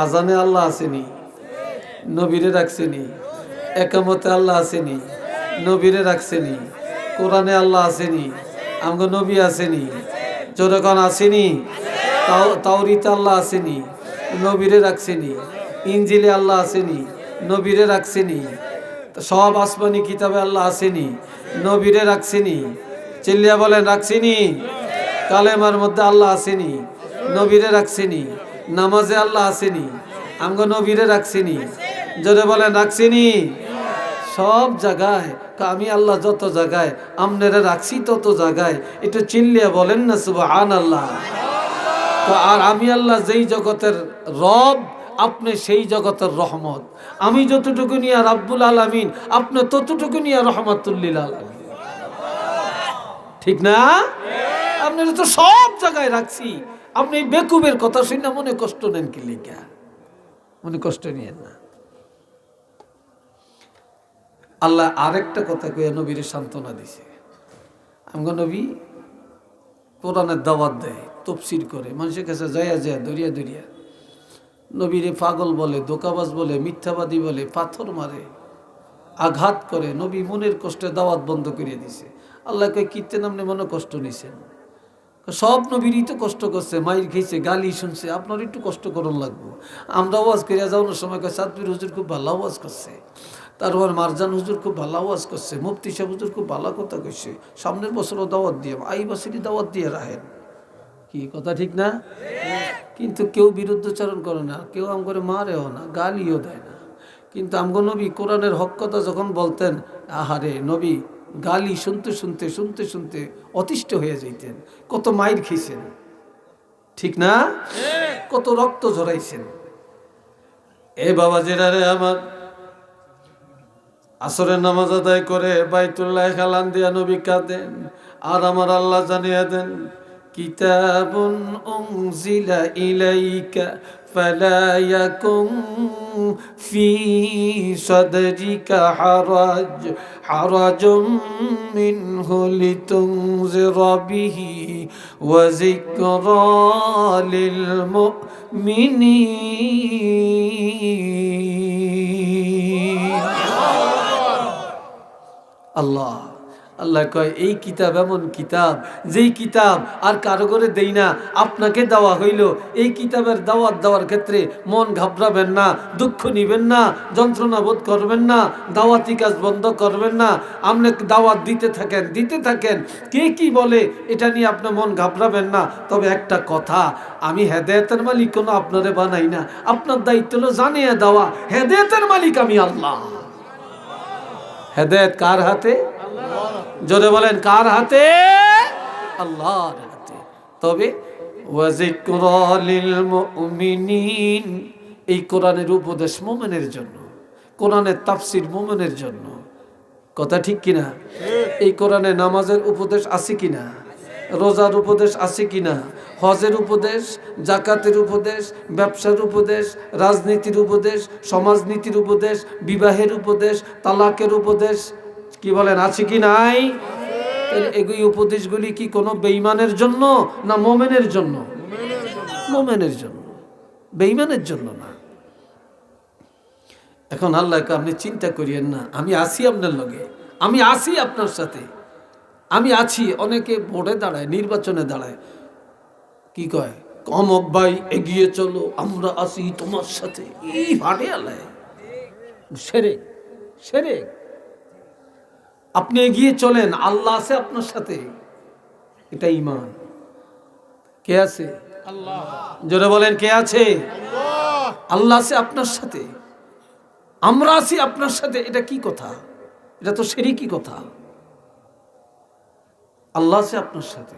আজানে আল্লাহ আসেনি, নবীরে রাখছেনি। একামতে আল্লাহ আসেনি, নবীরে রাখছেনি। কোরআনে আল্লাহ আসেনি, আমগো নবী আসেনি। যখন আসেনি, তাওরীতে আল্লাহ আসেনি, নবীরে রাখছেনি। ইনজিলে আল্লাহ আসেনি, নবীরে রাখছেনি। সব আসমানি কিতাবে আল্লাহ আসেনি, নবীরে রাখছেনি। চিল্লিয়া বলেন রাখছেনি। কালেমার মধ্যে আল্লাহ আসেনি, নবীরে রাখছেনি। নামাজে আল্লাহ আসেনি, আমগো নবীরে রাখছেনি। যদি বলেন রাখছেনি। সব জায়গায় আমি আল্লাহ যত জায়গায় আমনেরা রাখছি তত জায়গায় একটু চিল্লিয়া বলেন না সুবহানাল্লাহ। তো আর আমি আল্লাহ যেই জগতের রব, আপনি সেই জগতের রহমত। আমি যতটুকু নিয়ে রাব্বুল আলামিন, আপনি ততটুকু নিয়ে রহমাতুল লিল আলামিন। ঠিক না? আপনারা তো সব জায়গায় রাখছি। আপনি এই বেকুবের কথা শুনে মনে কষ্ট নেন কি লিখা? মনে কষ্ট নিয়েন না। আল্লাহ আরেকটা কথা কয়ে নবীর সান্ত্বনা দিছে। আমগো নবী কোরআনের দাওয়াত দেয়, তফসির করে, মানুষের কাছে যাইয়া যায় দরিয়া দরিয়া নবীরে পাগল বলে, ধোঁকাবাজ বলে, মিথ্যাবাদী বলে, পাথর মারে, আঘাত করে। নবী মনের কষ্টে দাওয়াত বন্ধ করিয়ে দিছে। আল্লাহ কয় কীর্তেন আপনি মনে কষ্ট নিছেন? সব নবীরই তো কষ্ট করছে, মাইর খেয়েছে, গালি শুনছে, আপনার একটু কষ্ট করুন লাগবো। আমরা ওয়াজ করিয়া যাওয়ার সময় সাদবীর হুজুর খুব ভালো ওয়াজ করছে, তারপর মারজান হুজুর খুব ভালো ওয়াজ করছে, মুফতি সাহেব হুজুর খুব ভালো কথা কইছে, সামনের বছরও দাওয়াত দিয়ে, এই বছরই দাওয়াত দিয়ে রাখেন। কি কথা ঠিক না? কিন্তু কেউ বিরুদ্ধচারণ করে না, কেউ আম করে মারেও না, গালিও দেয় না। কিন্তু আমগো নবী কোরআনের হক কথা যখন বলতেন, আহারে নবী গালি শুনতে শুনতে শুনতে শুনতে অতিষ্ঠ হয়ে যাইতেন। কত মাইর খেয়েছেন, ঠিক না? কত রক্ত ঝরাইছেন। এ বাবা জেরারে আমার আসরের নামাজ আদায় করে বাইতুল্লাহ খালান দিয়া নবী কাঁদেন, আর আমার আল্লাহ জানিয়ে দেন কিতাবুন উনজিলা ইলাইকা ফালা ইয়াকুম ফি সাদরিকা হারাজুম মিনহু লিতুনজিরা বিহি ওয়া যিকরা লিল মুমিনিন। আল্লাহ আল্লাহ কয় এই কিতাব এমন কিতাব, যেই কিতাব আর কারো করে দেই না, আপনাকে দেওয়া হইল। এই কিতাবের দাওয়াত দেওয়ার ক্ষেত্রে মন ঘাবড়াবেন না, দুঃখ নিবেন না, যন্ত্রণা বোধ করবেন না, দাওয়াতি কাজ বন্ধ করবেন না। আপনি দাওয়াত দিতে থাকেন, দিতে থাকেন, কে কি বলে এটা নিয়ে আপনি মন ঘাবড়াবেন না। তবে একটা কথা, আমি হেদায়েতের মালিক কোনো আপনারে বানাই না। আপনার দায়িত্ব হলো জানিয়ে দেওয়া, হেদায়েতের মালিক আমি আল্লাহ। হেদায়েত কার হাতে? জোরে বলেন কার হাতে? আল্লাহর হাতে। তবে ওয়া যিকরা লিল মুমিনিন, এই কোরআনের উপদেশ মুমিনের জন্য, কোরআনের তাফসীর মুমিনের জন্য। কথা ঠিক কিনা? এই কোরআনে নামাজের উপদেশ আছে কিনা? রোজার উপদেশ আছে কিনা? হজের উপদেশ, জাকাতের উপদেশ, ব্যবসার উপদেশ, রাজনীতির উপদেশ, সমাজনীতির উপদেশ, বিবাহের উপদেশ, তালাকের উপদেশ, কি বলেন আছে কি নাই? এই উপদেশগুলি কি কোনো বেঈমানের জন্য না মুমিনের জন্য? মুমিনের জন্য, বেঈমানের জন্য না। এখন আল্লাহকে আপনি চিন্তা করিয়েন না, আমি আছি আপনার লগে, আমি আছি আপনার সাথে, আমি আছি। অনেকে ভোটে দাঁড়ায়, নির্বাচনে দাঁড়ায়, কি কয়, অমক ভাই এগিয়ে চলো, আমরা আছি তোমার সাথে। এই ভাটে আল্লাহ সেরে সেরে আপনি এগিয়ে চলেন, আল্লাহ আছে আপনার সাথে, এটা ঈমান। কে আছে? আল্লাহ। জোরে বলেন কে আছে? আল্লাহ। আল্লাহ আছে আপনার সাথে, আমরা আছি আপনার সাথে। এটা কি কথা? এটা তো শিরকি কথা। আল্লাহ আছে আপনার সাথে।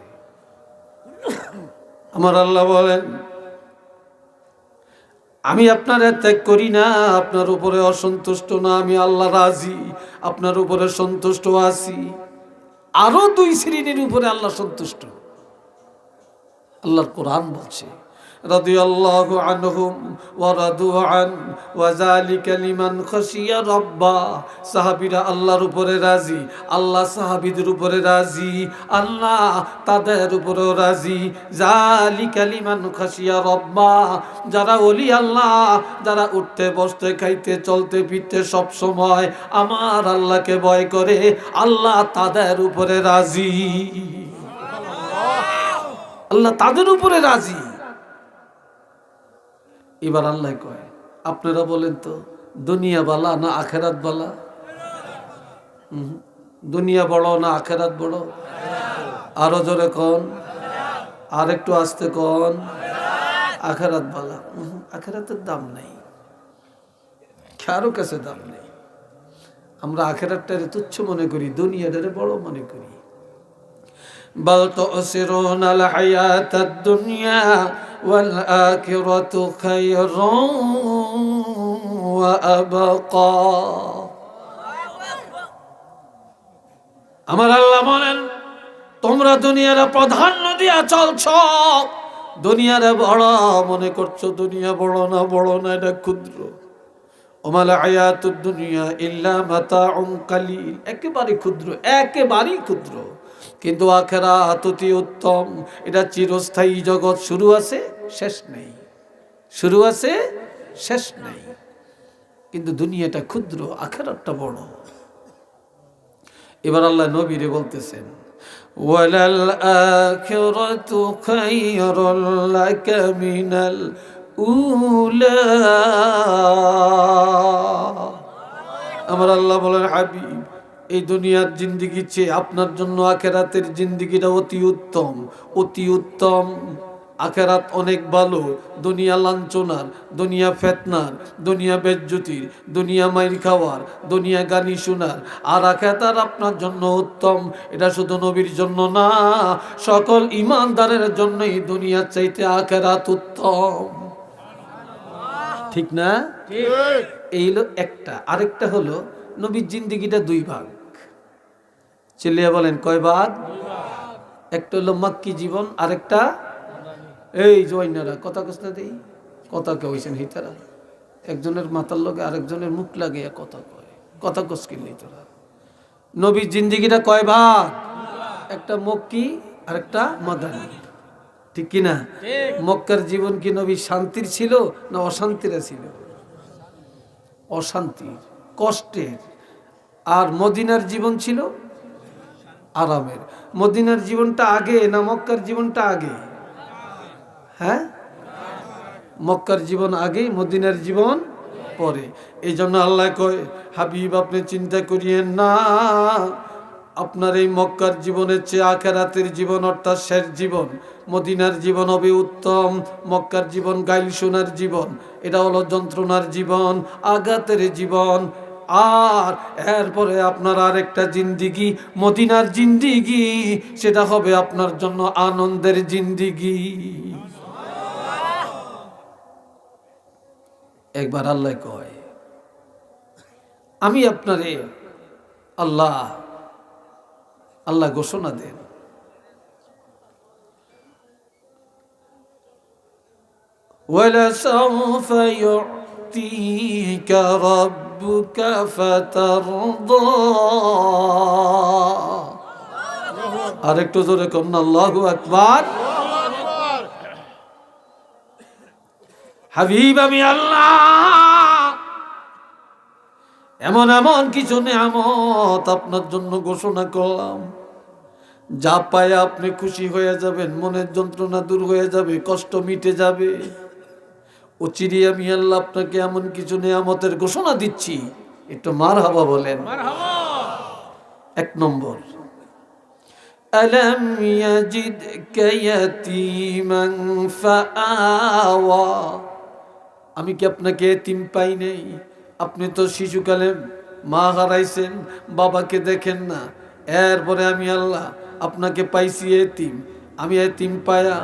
আমার আল্লাহ বলেন আমি আপনার ত্যাগ করি না, আপনার উপরে অসন্তুষ্ট না, আমি আল্লাহ রাজি, আপনার উপরে সন্তুষ্ট আছি। আরো দুই শ্রেণীর উপরে আল্লাহ সন্তুষ্ট। আল্লাহর কোরআন বলছে রাদিয়াল্লাহু আনহুম ওয়া রাদু আন ওয়া যালিকা লিমান খাশিয়া রাব্বা। সাহাবীরা আল্লাহর উপরে রাজি, আল্লাহ সাহাবীদের উপরে রাজি, আল্লাহ তাদের উপরেও রাজি। যালিকা লিমান খাশিয়া রাব্বা, যারা ওলি আল্লাহ, যারা উঠতে বসতে খাইতে চলতে ফিরতে সব সময় আমার আল্লাহকে ভয় করে, আল্লাহ তাদের উপরে রাজি। আল্লাহ তাদের উপরে রাজি। এবার আল্লাহ কয়, আপনারা বলেন তো দুনিয়া বালা না আখেরাত বালা? দুনিয়া বড় না আখেরাত বড়? আরো জোরে কোন, আর একটু আস্তে কোন। আখেরাত বালা। আখেরাতের দাম নেই, কারো কাছে দাম নেই। আমরা আখেরাতটারে তুচ্ছ মনে করি, দুনিয়াটারে বড় মনে করি। বাল তুসিরুনাল হায়াতাদ দুনিয়া ওয়াল আখিরাতু খায়রুন ওয়া আবকা। আমার আল্লাহ বলেন, তোমরা দুনিয়ার প্রাধান্য দিয়া চলছ, দুনিয়ার বড় মনে করছো। দুনিয়া বড় না, বড় না, এটা ক্ষুদ্র। ওমাল হায়াতুদ দুনিয়া ইল্লা মাতাউন কালিল, একেবারে ক্ষুদ্র, একেবারেই ক্ষুদ্র। কিন্তু আখিরাত অতি উত্তম, এটা চিরস্থায়ী জগৎ। শুরু আছে শেষ নেই, শুরু আছে শেষ নেই। কিন্তু দুনিয়াটা ক্ষুদ্র, আখিরাতটা বড়। এবার আল্লাহ নবীরে বলতেছেন, ওয়ালাল আখিরাতু খায়রুল লাকা মিনাল উলা। আমার আল্লাহ বলেন, হাবিব, এই দুনিয়ার জিন্দেগি চেয়ে আপনার জন্য আখেরাতের জিন্দেগিটা অতি উত্তম, অতি উত্তম। আখেরাত অনেক ভালো। দুনিয়া লাঞ্ছনার, দুনিয়া ফেতনার, দুনিয়া বেজ্জতির, দুনিয়া মাইর খাওয়ার, দুনিয়া গালি শোনার। আর আখেরাত আপনার জন্য উত্তম। এটা শুধু নবীর জন্য না, সকল ইমানদারের জন্যই দুনিয়ার চাইতে আখেরাত উত্তম। ঠিক না? এই হলো একটা। আরেকটা হলো নবীর জিন্দেগিটা দুই ভাগ। চিল্লিয়া বলেন কয় ভাগ? একটা হলো মাক্কি জীবন, আরেকটা এই জয়নারা কথা কস্তা দেই কথা কইছেন হিতারা, একজনের মাথার লগে আরেকজনের মুখ লাগিয়ে কথা কয়, কথা কসকিলি তোরা। নবীর জিন্দেগিটা কয় ভাগ? একটা মক্কি আরেকটা মাদানী। ঠিক কিনা? মক্কার জীবন কি নবীর শান্তির ছিল না অশান্তির ছিল? অশান্তির, কষ্টের। আর মদিনার জীবন ছিল আরামের। মদিনার জীবনটা আগে না মক্কার জীবনটা আগে? হ্যাঁ, মক্কার জীবন আগে, মদিনার জীবন পরে। এই জন্য আল্লাহ কয়, হাবিব আপনি চিন্তা করিয়েন না, আপনার এই মক্কার জীবনের চেয়ে আখিরাতের জীবন অর্থাৎ শেষ জীবন, মদিনার জীবন হবে উত্তম। মক্কার জীবন গাইল শোনার জীবন, এটা হলো যন্ত্রণার জীবন, আঘাতের জীবন। আর এরপরে আপনার আরেকটা জিন্দিগি, মদিনার জিন্দিগি, সেটা হবে আপনার জন্য আনন্দের জিন্দিগি। একবার আল্লাহ কয়, আমি আপনারে আল্লাহ আল্লাহ ঘোষণা দেন, وَلَسَوْفَ يُعْطِيكَ رَبُّكَ فَتَرْضَى। আরেকটু জোরে করুন আল্লাহু আকবার। হাবিব আমি আল্লাহ এমন এমন কিছু নেয়ামত আপনার জন্য ঘোষণা করলাম, যা পায় আপনি খুশি হয়ে যাবেন, মনের যন্ত্রণা দূর হয়ে যাবে, কষ্ট মিটে যাবে। ও চিরি আমি আল্লাহ আপনাকে এমন কিছু নেয়ামতের ঘোষণা দিচ্ছি, একটু মারহাবা বলেন। এক নম্বর, আলাম ইয়াজিদকা ইয়াতীমান ফাআওয়া। আমি কি আপনাকে এতিম পাই নাই? আপনি তো শিশুকালে মা হারাইছেন, বাবাকে দেখেন না। এরপরে আমি আল্লাহ আপনাকে পাইছি এতিম। আমি এতিম পায়া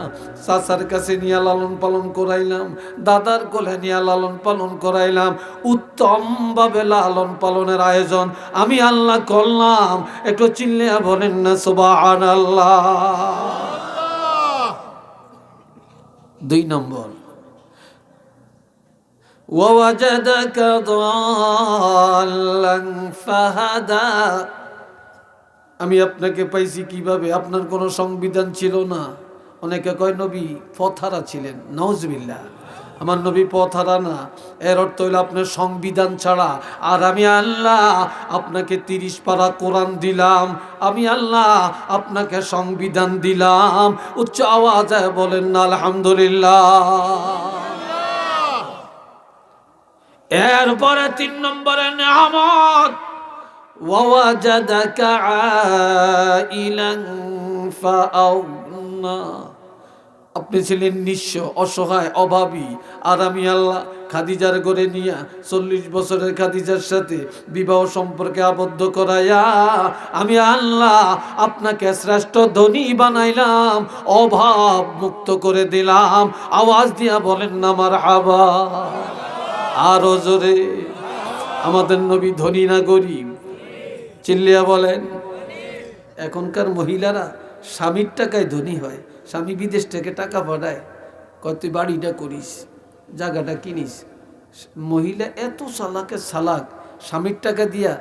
চাচার কাছে নিয়ে লালন পালন করাইলাম, দাদার কোলে নিয়ে লালন পালন করাইলাম। উত্তমভাবে লালন পালনের আয়োজন আমি আল্লাহ করলাম। একটু চিল্লিয়া বলেন না সুবহানাল্লাহ। দুই নম্বর, ووجدك ضالا فهدى আমি আপনাকে পাইছি কিভাবে? আপনার কোনো সংবিধান ছিল না। অনেকে কয় নবী পথহারা ছিলেন, নাউজুবিল্লাহ। আমার নবী পথহারা না, এর অর্থ হইল আপনার সংবিধান ছাড়া। আর আমি আল্লাহ আপনাকে 30 পারা কোরআন দিলাম, আমি আল্লাহ আপনাকে সংবিধান দিলাম। উচ্চ আওয়াজে বলেন না আলহামদুলিল্লাহ। এরপরে 3 নম্বরে নিয়ামত, ওয়াজাদাকা আইলান ফাআগনা। আপনি ছিলেন নিঃস্ব, অসহায়, অভাবী, আর আমি আল্লাহ খাদিজার ঘরে নিয়ে 40 বছরের খাদিজার সাথে বিবাহ সম্পর্কে আবদ্ধ করাইয়া আমি আল্লাহ আপনাকে শ্রেষ্ঠ ধনী বানাইলাম, অভাব মুক্ত করে দিলাম। আওয়াজ দিয়া বলেন না মারহাবা। আরো জোরে। আমাদের নবী ধনী না গরিব? চিল্লিয়া বলেন। এখনকার মহিলারা স্বামীর টাকায় ধনী হয়। স্বামী বিদেশ থেকে টাকা পাঠায়, কয় তুই বাড়িটা করিস, জায়গাটা কিনিস। মহিলা এত চালাকের চালাক, স্বামীর টাকা দিয়া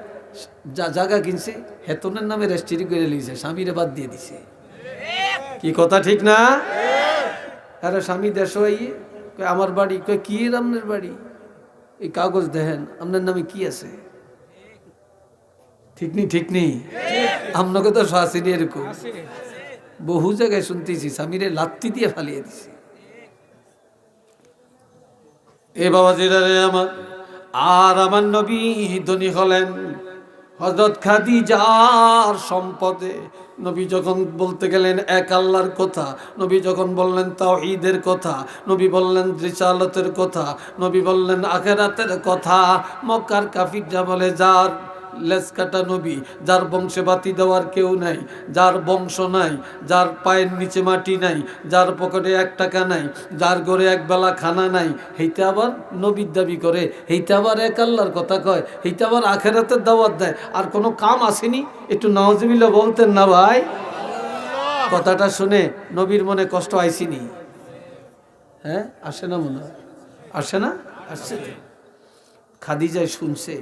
জায়গা কিনছে, হেতনের নামে রেজিস্ট্রি করে লিয়েছে, স্বামীরে বাদ দিয়ে দিছে। কি কথা ঠিক না? আরে স্বামী দেশ আমার বাড়ি, কয় কি আপনার বাড়ি? এই কাগজ দেখেন আপনার নামে কি আছে। ঠিক নেই? ঠিক নেই? আপনাকে তো শাসিনি এরকম বহু জায়গায় শুনতেছি, স্বামীরে লাত্তি দিয়ে ফালিয়ে দিছে। এ বাবাজিরা রে আমার, আর আমার নবী ধনী হলেন হযরত খাদিজার সম্পদে। নবী যখন বলতে গেলেন এক আল্লাহর কথা, নবী যখন বললেন তাওহীদের কথা, নবী বললেন রিসালাতের কথা, নবী বললেন আখিরাতের কথা, মক্কার কাফিররা বলে যার লেজ কাটা নবী, যার বংশে বাতি দেওয়ার কেউ নাই, যার বংশ নাই, যার পায়ের নিচে মাটি নাই, যার পকেটে 1 টাকা নাই, যার ঘরে একবেলা খানা নাই, হেইতে আবার নবীর দাবি করে, হেইতে আবার এক আল্লাহর কথা কয়, হেইতে আবার আখিরাতের দাওয়াত দেয়। আর কোনো কাম আসেনি? একটু নাউজুবিল্লাহ বলতেন না ভাই? কথাটা শুনে নবীর মনে কষ্ট আইসিনি? হ্যাঁ, আসে না মনে হয়? আসে না? আসছে। খাদিজায় শুনছে,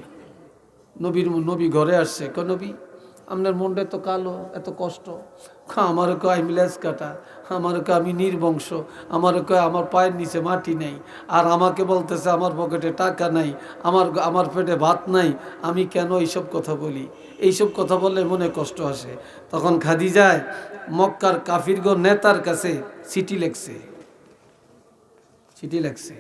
নবী ঘরে আসছে, ক নবী আপনার মনটা এত কালো, এত কষ্ট। আমারও কয় আমি লেজ কাটা, আমারও কয় আমি নির্বংশ, আমারও কয় আমার পায়ের নিচে মাটি নেই, আর আমাকে বলতেছে আমার পকেটে টাকা নাই, আমার পেটে ভাত নাই। আমি কেন এইসব কথা বলি? এইসব কথা বললে মনে কষ্ট আসে। তখন খাদিজায় মক্কার কাফিরগণ নেতার কাছে চিঠি লেখছে।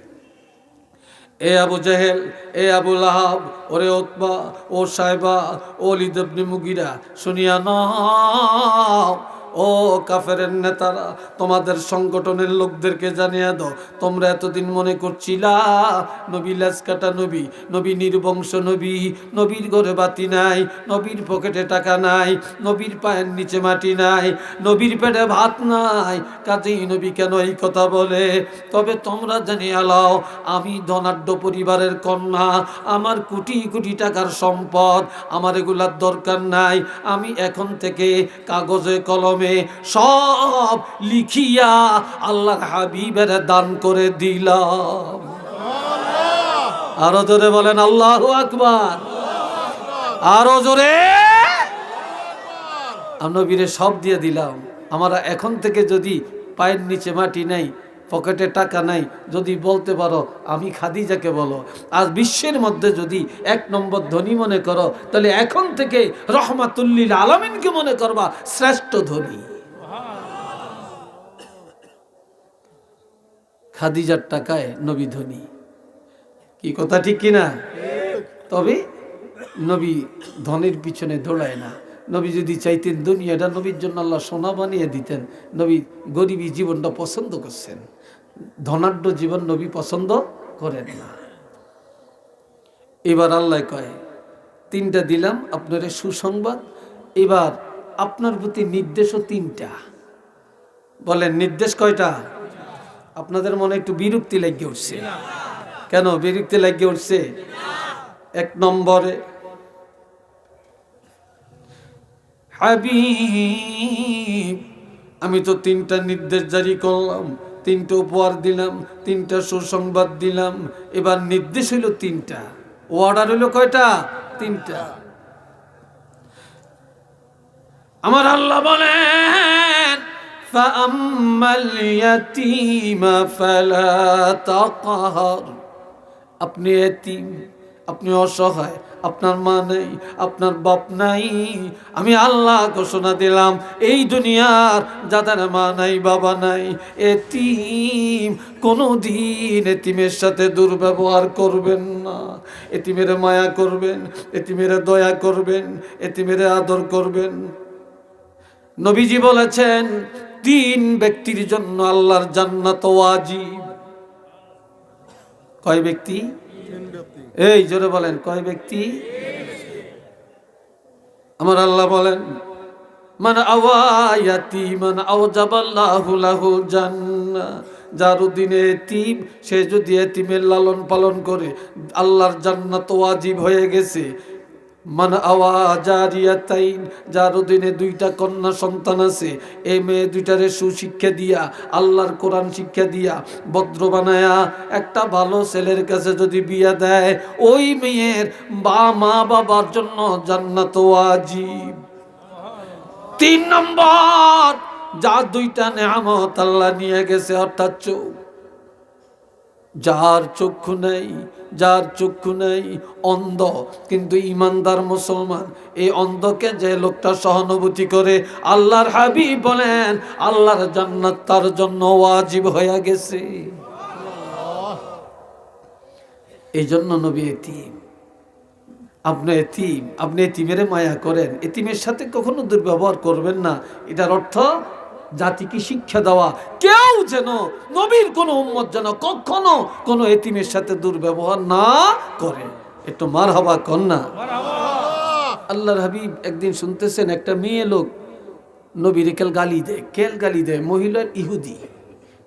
এ আবু জেহেল, এ আবু লাহাব, ওরে উতবা, ও সাইবা, ও ওলীদ ইবনে মুগীরা, শুনিয়া নাও। ও কাফেরের নেতারা, তোমাদের সংগঠনের লোকদেরকে জানিয়ে দাও, তোমরা এতদিন মনে করছিলা নবী লেজ কাটা নবী, নবী নির্বংশ নবী, নবীর ঘরে বাতি নাই, নবীর পকেটে টাকা নাই, নবীর পায়ের নিচে মাটি নাই, নবীর পেটে ভাত নাই, কাজেই নবী কেন এই কথা বলে? তবে তোমরা জানিয়ে লাও, আমি ধনাঢ্য পরিবারের কন্যা, আমার কোটি কোটি টাকার সম্পদ, আমার এগুলার দরকার নাই। আমি এখন থেকে কাগজে কলমে সব লিখিয়া আল্লাহর হাবিবের দান করে দিলাম। আরো জোরে বলেন আল্লাহু আকবার। আরো জোরে। নবীরে সব দিয়ে দিলাম। আমরা এখন থেকে যদি পায়ের নিচে মাটি নাই, পকেটে টাকা নাই, যদি বলতে পারো আমি খাদিজাকে বলো। আজ বিশ্বের মধ্যে যদি 1 নম্বর ধনী মনে করো, তাহলে এখন থেকে রহমাতুল্লিল আলামিনকে মনে করবা শ্রেষ্ঠ ধনী। খাদিজার টাকায় নবী ধনী। কি কথা ঠিক কিনা? তবে নবী ধনের পিছনে দৌড়ায় না। নবী যদি চাইতেন দুনিয়াটা নবীর জন্য আল্লাহ সোনা বানিয়ে দিতেন। নবী গরিবী জীবনটা পছন্দ করছেন, ধনাঢ্য জীবন নবী পছন্দ করেন না। এবার আল্লাহ কয় 3টা দিলাম আপনার সুসংবাদ, এবার আপনার প্রতি নির্দেশও 3টা। বলেন নির্দেশ কয়টা? আপনাদের মনে একটু বিরক্তি লাগিয়ে উঠছে। কেন বিরক্তি লাগিয়ে উঠছে? 1 নম্বরে, হাবিব আমি তো 3টা নির্দেশ জারি করলাম, তিনটা উপহার দিলাম, তিনটা সুসংবাদ দিলাম, এবার নির্দেশ হইল তিনটা, অর্ডার হইল কয়টা? তিনটা। আমার আল্লাহ বলেন ফাআম্মাল ইয়াতীমা ফালা তাকহার, আপনি এতিম, আপনি অসহায়, আপনার মা নেই, আপনার বাপ নাই, আমি আল্লাহ ঘোষণা দিলাম এই দুনিয়ার যাদের মা নাই বাবা নাই, এতিম কোনোদিন এতিমের সাথে দুর্ব্যবহার করবেন না। এতিমের মায়া করবেন, এতিমের দয়া করবেন, এতিমের আদর করবেন। নবীজি বলেছেন 3 ব্যক্তির জন্য আল্লাহর জান্নাত ওয়াজিব। কয় ব্যক্তি? এই জোরে বলেন, কয় ব্যক্তি? আমার আল্লাহ বলেন মান আওয়া ইয়াতীমান আওজাবাল্লাহু লাহুল জান্নাহ, যার অধীনে এতিম, সে যদি এতিমের লালন পালন করে আল্লাহর জান্নাত ওয়াজিব হয়ে গেছে। মান আওয়া জারিয়াতাইন, যার অধীনে 2টা কন্যা সন্তান আছে, এই মেয়ে 2টারে সুশিক্ষা দিয়া, আল্লাহর কোরআন শিক্ষা দিয়া, ভদ্র বানায়া একটা ভালো ছেলের কাছে যদি বিয়া দেয়, ওই মেয়ের মা বাবার জন্য জান্নাত ওয়াজিব। 3 নম্বর, যার 2টা নেয়ামত আল্লাহ নিয়ে গেছে, অর্থাৎ চোখ, যার চক্ষু নেই, যার চক্ষু নেই, অন্ধ কিন্তু ইমানদার মুসলমান, এই অন্ধকে যে লোকটা সহানুভূতি করে, আল্লাহর হাবিব বলেন আল্লাহর জান্নাত তার জন্য ওয়াজিব হয়ে গেছে। এই জন্য নবী এতিম, আপনি এতিম, আপনি এতিমের মায়া করেন, এতিমের সাথে কখনো দুর্ব্যবহার করবেন না। এটার অর্থ জাতিকে শিক্ষা দেওয়া, কেউ যেন, নবীর কোনো উম্মত যেন কখনো কোনো এতিমের সাথে দুর্ব্যবহার না করে। একটু মারহাবা কর না। আল্লাহর হাবিব একদিন শুনতেছেন একটা মেয়ে লোক নবীর কেল গালি দেয়, কেল গালি দেয়, মহিলার ইহুদি,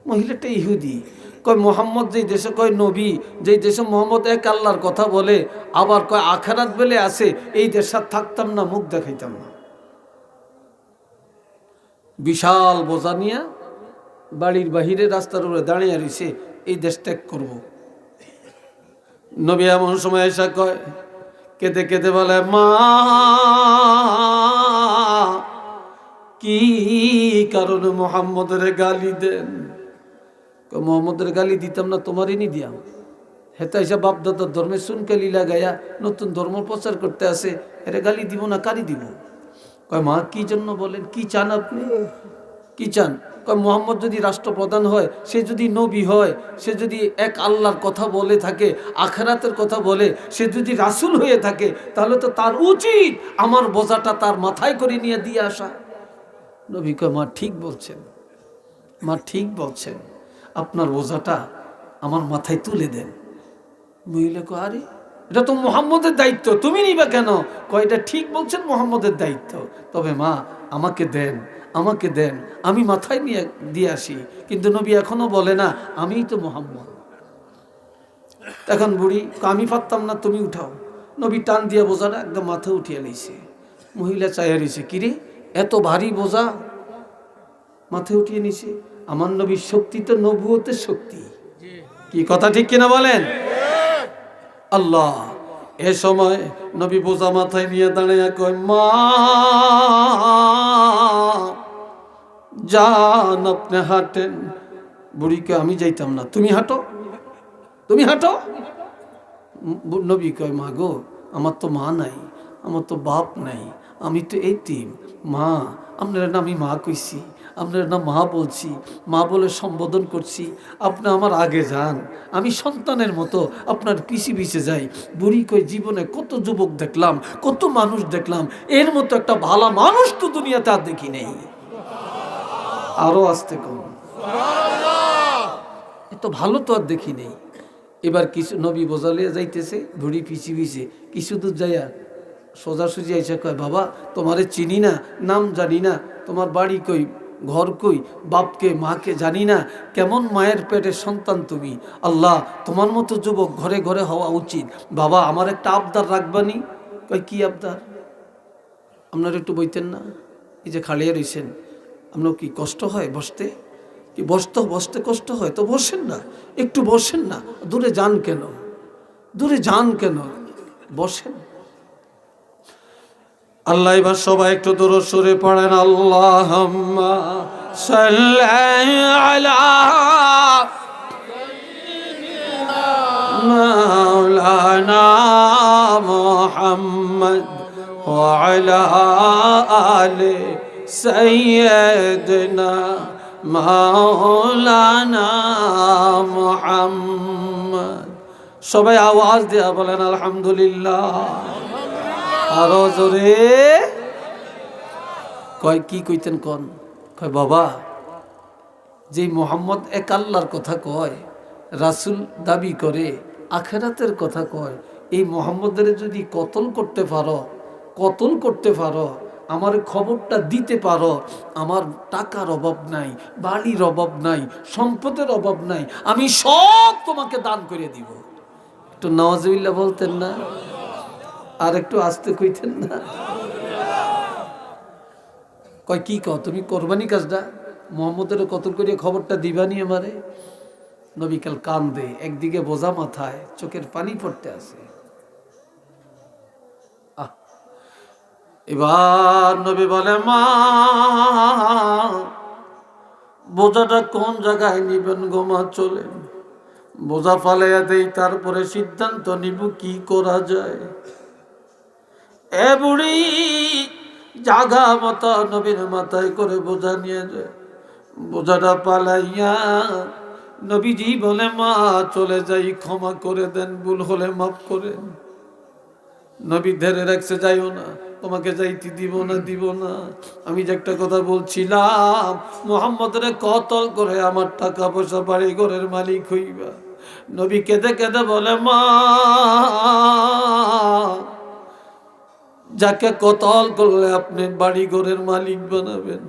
মহিলাটা ইহুদি। কয় মোহাম্মদ যেই দেশে, কয় নবী যেই দেশে মোহাম্মদ এক আল্লাহর কথা বলে, আবার কয় আখেরাত বলে আছে, এই দেশে থাকতাম না, মুখ দেখাইতাম না। বিশাল বোঝা নিয়ে বাড়ির বাহিরে রাস্তার উপরে দাঁড়িয়ে রয়েছে, এই দেশ ত্যাগ করব। নবী এমন সময় এসে কয়, কেঁদে কেঁদে বলে, মা কি কারণে মোহাম্মদের গালি দেন? মোহাম্মদের গালি দিতাম না, তোমারই নি দিয়াম। হেতা হিসাব বাপদাদার ধর্মের সুনকালি লাগাইয়া নতুন ধর্ম প্রচার করতে আসে, এরে গালি দিব না, কারি দিব? কয় মা কি জন্য বলেন, কি চান আপনি, কি চান? কয় মোহাম্মদ যদি রাষ্ট্রপ্রধান হয়, সে যদি নবী হয়, সে যদি এক আল্লাহর কথা বলে থাকে, আখেরাতের কথা বলে, সে যদি রাসূল হয়ে থাকে, তাহলে তো তার উচিত আমার বোঝাটা তার মাথায় করে নিয়ে দিয়ে আসা। নবী কয় মা ঠিক বলছেন, মা ঠিক বলছেন, আপনার বোঝাটা আমার মাথায় তুলে দেন। মহিলা কয় আরে এটা তো মুহাম্মদের দায়িত্ব, তুমি নিবা কেন? কয় এটা ঠিক বলছেন, মুহাম্মদের দায়িত্ব, তবে মা আমাকে দেন, আমাকে দেন, আমি মাথায় নিয়ে দিয়ে আসি। কিন্তু নবী এখনো বলে না আমিই তো মুহাম্মদ। এখন বুড়ি আমি পারতাম না, তুমি উঠাও। নবী টান দিয়ে বোঝাটা একদম মাথা উঠিয়ে নিয়েছে। মহিলা চাইয়া রয়েছে, কিরে এত ভারী বোঝা মাথায় উঠিয়ে নিছে। আমার নবীর শক্তি তো নবুয়তের শক্তি, কি কথা ঠিক কিনা বলেন? আল্লাহ এ সময় নবী বোঝা মাথায় নিয়ে দাঁড়িয়ে কয়, মা যান আপনি হাঁটেন। বুড়িকে আমি যাইতাম না, তুমি হাঁটো, তুমি হাঁটো। নবী কয়, মা গো আমার তো মা নাই, আমার তো বাপ নাই, আমি তো এতিম। মা আপনার না আমি মা কইছি, আপনার না মা বলছি, মা বলে সম্বোধন করছি, আপনি আমার আগে যান, আমি সন্তানের মতো আপনার পিছে পিছে যাই। বুড়ি কই, জীবনে কত যুবক দেখলাম, কত মানুষ দেখলাম, এর মতো একটা ভালো মানুষ তো দুনিয়াতে আর দেখি নেই। আরো আসতে কম, এত ভালো তো আর দেখি নেই। এবার কিছু নবী বোঝালিয়া যাইতেছে, বুড়ি পিছি পিছে কিছু দূর যাইয়া সোজাসুজি আইসা কয়, বাবা তোমারে চিনি না, নাম জানি না, তোমার বাড়ি কই, ঘর কই, বাপকে মাকে জানি না, কেমন মায়ের পেটের সন্তান তুমি। আল্লাহ তোমার মতো যুবক ঘরে ঘরে হওয়া উচিত। বাবা আমার একটা আবদার রাখবানি। কয় কি আবদার? আপনারা একটু বইতেন না, এই যে খালিয়া রইছেন, আপনার কি কষ্ট হয় বসতে? কি বসতে বসতে কষ্ট হয় তো বসেন না, একটু বসেন না, দূরে যান কেন, দূরে যান কেন, বসেন। আল্লাহ এবার সবাই একটু দূর সুরে পড়েন, আল্লাহুম্মা সাল্লি আলা মাওলানা মুহাম্মদ ওয়া আলা আলি সাইয়্যিদিনা মাওলানা মুহাম্মদ। সবাই আওয়াজ দিয়া বলেন আলহামদুলিল্লাহ। আরো জোরে। কয় কি কইতেন কোন? কয় বাবা, যে মোহাম্মদ এক আল্লাহর কথা কয়, রাসূল দাবি করে, আখেরাতের কথা কয়, এই মোহাম্মদের যদি কতল করতে পারো, আমার খবরটা দিতে পারো, আমার টাকার অভাব নাই, বাড়ির অভাব নাই, সম্পদের অভাব নাই, আমি সব তোমাকে দান করে দিব। একটু নাউজুবিল্লাহ বলতেন না? আর একটু আস্তে কইতেন না? কয় কি কও তুমি কোরবানি কাজটা মোহাম্মদের কতল করিয়া খবরটা দিবানি আমারে? নবী কাল কান্দে, একদিকে বোঝা মাথায়, চোখের পানি পড়তে আছে। এবার নবী বলে, মা বোঝাটা কোন জায়গায় নিবেন গো মা? চলেন বোঝা ফালাইয়া দেই, তারপরে সিদ্ধান্ত নিব কি করা যায়। এ বুড়ি জাগা মতো নবীর মাথায় করে বোঝা নিয়ে যায়। বোঝাটা পালাইয়া নবীজি বলে, মা চলে যাই, ক্ষমা করে দেন, ভুল হলে মাফ করেন। নবী ধরে রাখছে, যাইও না, তোমাকে যাইতে দিব না। আমি যে একটা কথা বলছিলাম, মুহাম্মদের কতল করে আমার টাকা পয়সা বাড়ি ঘরের মালিক হইবা। নবী কেঁদে কেঁদে বলে, মা যাকে কতল করলে আপনি বাড়ি ঘরের মালিক বানাবেন,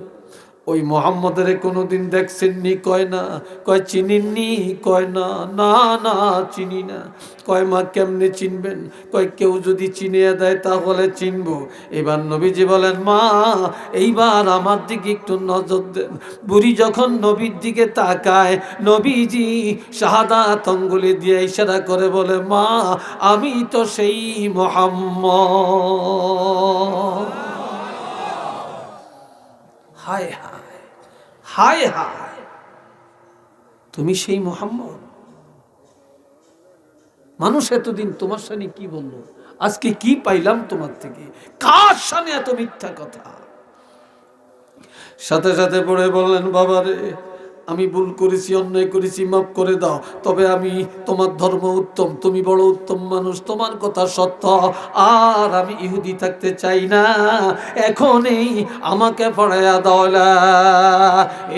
ওই মোহাম্মদের কোনোদিন দেখছেননি? কয় না। কয় চিনিননি? কয় না, না না চিনি না। কয় মা কেমনে চিনবেন? কয় কেউ যদি চিনিয়ে দেয় তাহলে চিনবো। এবার নবীজি বলেন, মা এইবার আমার দিকে একটু নজর দেন। বুড়ি যখন নবীর দিকে তাকায়, নবীজি শাহাদাত আঙ্গুলি দিয়ে ইশারা করে বলে, মা আমি তো সেই মুহাম্মদ। হায় হায় হায় হায়, তুমি সেই মুহাম্মদ? মানুষ এতদিন তোমার সামনে কি বললো, আজকে কি পাইলাম তোমার থেকে? কার সামনে এত মিথ্যা কথা? সাথে সাথে পড়ে বললেন, বাবা রে আমি ভুল করেছি, অন্যায় করেছি, মাফ করে দাও। তবে আমি তোমার ধর্ম উত্তম, তুমি বড় উত্তম মানুষ, তোমার কথা সত্য, আর আমি ইহুদি থাকতে চাই না। এখনই আমাকে পড়াইয়া দাও লা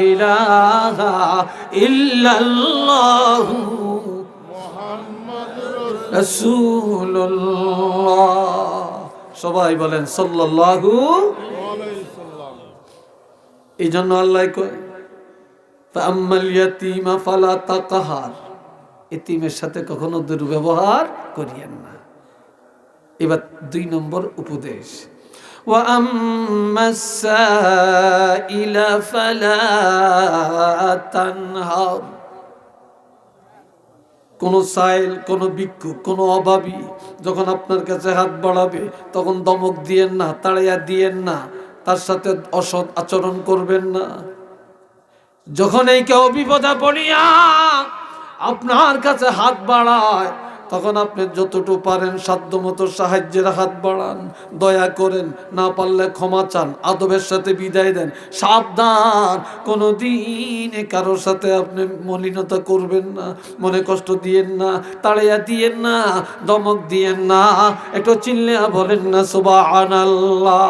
ইলাহা ইল্লাল্লাহু মুহাম্মাদুর রাসূলুল্লাহ। সবাই বলেন সাল্লাল্লাহু আলাইহি সাল্লাম। এই জন্য আল্লাহ কয়, ফাআম্মাল ইয়াতীমা ফালা তাকহার, এতিমের সাথে কখনো দুর্ব্যবহার করিয়েন না। এবার 2 নম্বর উপদেশ, ওয়া আম্মাস সাইলা ফালা তানহার। কোন সাইল, কোন ভিক্ষুক, কোন অভাবী যখন আপনার কাছে হাত বাড়াবে, তখন দমক দিয়েন না, তাড়াইয়া দিয়েন না, তার সাথে অসৎ আচরণ করবেন না। যখন এই কেউ বিপদে পড়িয়া আপনার কাছে হাত বাড়ায়, তখন আপনি যতটুকু পারেন সাধ্যমতো সাহায্যের হাত বাড়ান, দয়া করেন, না পারলে ক্ষমা চান, আদবের সাথে বিদায় দেন। সাবধান, কোনোদিন কারোর সাথে আপনি মলিনতা করবেন না, মনে কষ্ট দিয়েন না, তাড়াইয়া দিয়েন না, দমক দিয়েন না। একটু চিল্লিয়া বলেন না সুবহানাল্লাহ।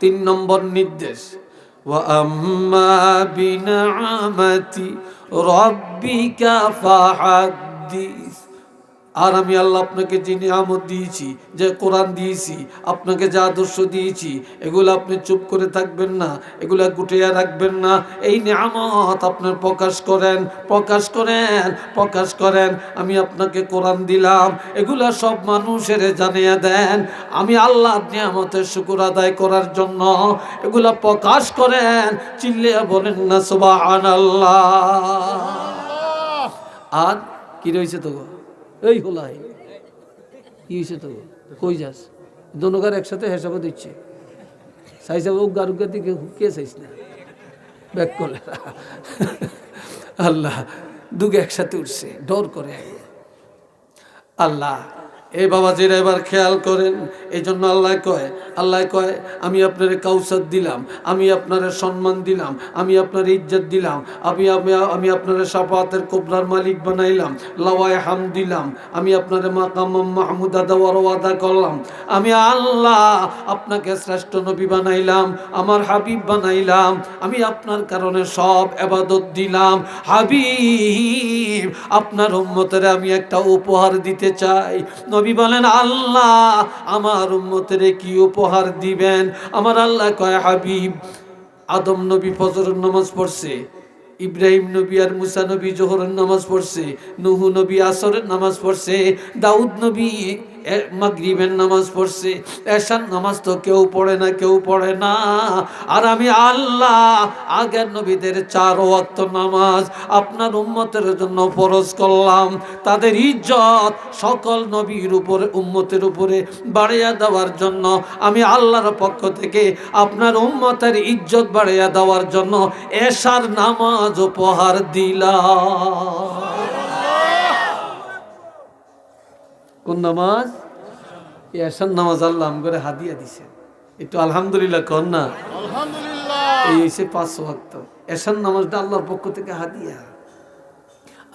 3 নম্বর নির্দেশ, ওয়া আম্মা বিনিআমাতি রাব্বিকা ফাহাদ্দিস। আর আমি আল্লাহ আপনাকে যে নিয়ামত দিয়েছি, যে কোরআন দিয়েছি, আপনাকে যে আদর্শ দিয়েছি, এগুলো আপনি চুপ করে থাকবেন না, এগুলা গুটিয়ে রাখবেন না। এই নিয়ামত আপনার প্রকাশ করেন, প্রকাশ করেন, প্রকাশ করেন। আমি আপনাকে কোরআন দিলাম, এগুলা সব মানুষের জানিয়ে দেন। আমি আল্লাহর নিয়ামতের শুকর আদায় করার জন্য এগুলা প্রকাশ করেন। চিল্লিয়ে বলেন না সুবহানাল্লাহ। আর কি রয়েছে তো এই হোলাই কি হয়েছে তো কই যাস দোনোকার একসাথে হেসাবো দিচ্ছে চাইসাব গারুগার দিকে কে চাইস না ব্যাক করলে আল্লাহ দুগে একসাথে উঠছে ডর করে আল্লাহ। এই বাবাজিরা এবার খেয়াল করেন, এই জন্য আল্লাহ কয় আমি আপনার কাউসার দিলাম, আমি আপনার সম্মান দিলাম, আমি আপনার ইজ্জত দিলাম, আমি আপনার শাফাতের কোবরার মালিক বানাইলাম, লাওয়ায়ে হাম দিলাম, আমি আপনার মাকাম মাহমুদা দেওয়ার ওয়াদা করলাম। আমি আল্লাহ আপনাকে শ্রেষ্ঠ নবী বানাইলাম, আমার হাবিব বানাইলাম, আমি আপনার কারণে সব ইবাদত দিলাম। হাবিব আপনার উম্মতের আমি একটা উপহার দিতে চাই। নবী বলেন আল্লাহ আমার উম্মতের কি উপহার দিবেন? আমার আল্লাহ কয় হাবিব আদম নবী ফজরের নামাজ পড়ছে, ইব্রাহিম নবী আর মুসা নবী জোহরের নামাজ পড়ছে, নূহ নবী আসরের নামাজ পড়ছে, দাউদ নবী মাগরিবের নামাজ পড়ছে, এশার নামাজ তো কেউ পড়ে না, কেউ পড়ে না। আর আমি আল্লাহ আগের নবীদের 4 ওয়াক্ত নামাজ আপনার উম্মতের জন্য ফরজ করলাম। তাদের ইজ্জত সকল নবীর উপরে উম্মতের উপরে বাড়িয়ে দেওয়ার জন্য আমি আল্লাহর পক্ষ থেকে আপনার উম্মতের ইজ্জত বাড়িয়ে দেওয়ার জন্য এশার নামাজ উপহার দিলাম। কোন নামাজ? এশার নামাজ আল্লাহ করে হাদিয়া দিছে। একটু আলহামদুলিল্লাহ কর না। এই হচ্ছে 5 ওয়াক্ত এশার নামাজটা আল্লাহর পক্ষ থেকে হাদিয়া।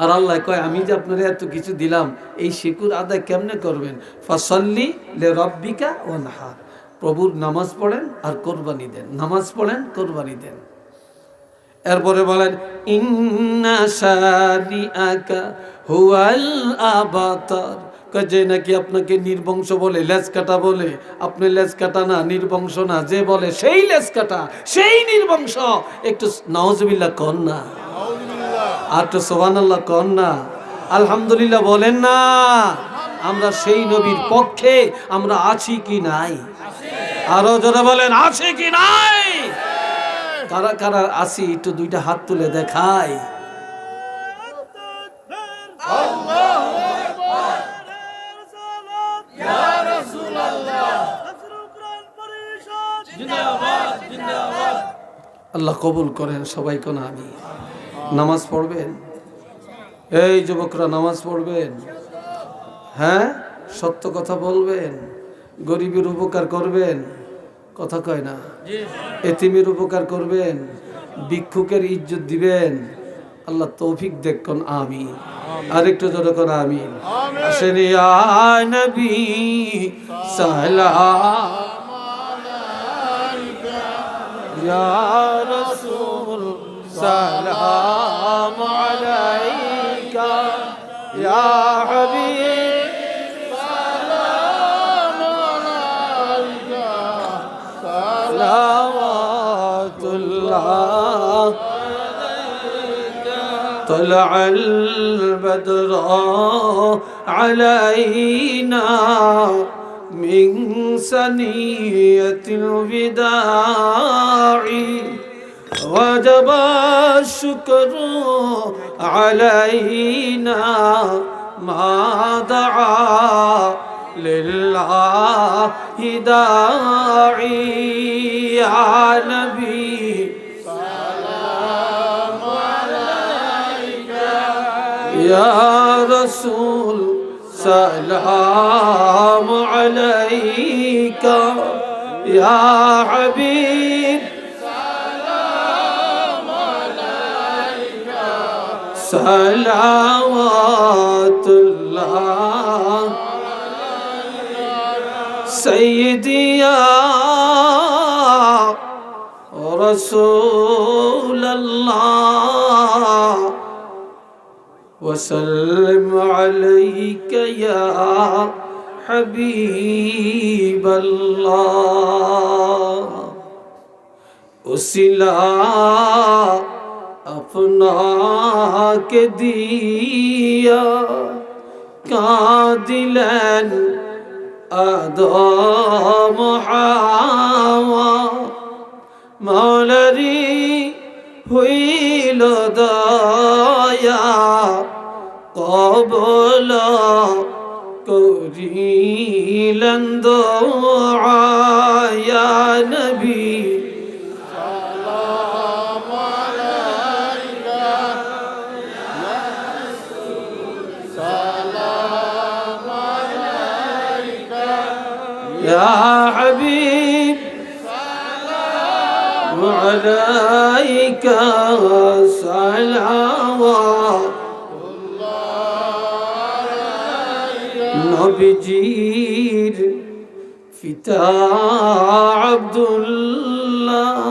আর আল্লাহ কয় আমি যে আপনারা এত কিছু দিলাম, এই শুকর আদায় কেমনে করবেন? ফাসাল্লি লিরাব্বিকা ওয়ানহার, প্রভুর নামাজ পড়েন আর কোরবানি দেন, নামাজ পড়েন কোরবানি দেন। এরপরে বলেন ইন্না শানিআকা হুয়াল আবাতার, যে নাকি আপনাকে নির্বংশ বলে, লেজ কাটা বলে, আপনি লেজ কাটা না, নির্বংশ না, যে বলে সেই লেজ কাটা, সেই নির্বংশ। একটু নাউজুবিল্লাহ কর না, আর তো সুবহানাল্লাহ কর না, আলহামদুলিল্লাহ বলেন না। আমরা সেই নবীর পক্ষে আমরা আছি কি নাই? আরো জোরে বলেন আছে কি নাই? কারা কারা আছি একটু 2টা হাত তুলে দেখাই। আল্লাহ কবুল করেন সবাই কোন আমি। নামাজ পড়বেন, এই যুবকরা নামাজ পড়বেন, হ্যাঁ সত্য কথা বলবেন, গরিবের উপকার করবেন, কথা কয় না, এতিমের উপকার করবেন, ভিক্ষুকের ইজ্জত দিবেন। আল্লাহ তৌফিক দেখুন আমিন। আরেকটু জোরে করে আমিন। আসেন ইয়া নবী সালাম আলাইকা, ইয়া রাসূল সালাম আলাইকা, ইয়া হাবিব সালাম আলাইকা, সালাওয়াতুল্লাহ طلع البدر علينا من ثنية الوداع وجب الشكر علينا ما دعا لله داعي يا نبي يا رسول سلام عليك يا حبيب سلام عليك صلوات الله سيدي يا رسول الله وسلم عليك يا حبيب الله উসিলা আপনাকে দিয়া কাঁদিলেন আদম হাওয়া মৌলারি হইল দয়া কবল করিলেন দোয়া ইয়া নবী يا حبيب سلام عليك صلوات নবীজির পিতা আব্দুল্লাহ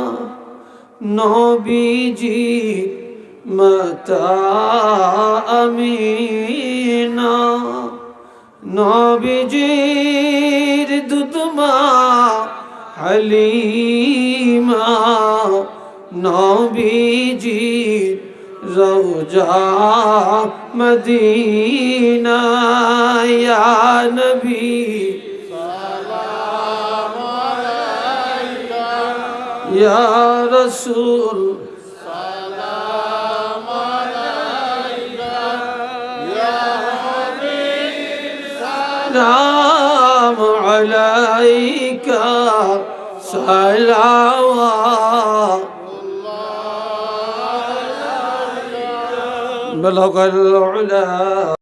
নবীজির মাতা আমিনা নবীজির দুধমা হালিমা নবীজির রওজা মদিনা ইয়া নবী সালাম আলাইকা ইয়া রাসূল সালাম আলাইকা ইয়া হাবিব সালাম আলাইকা সালাওয়াত بلغ العلا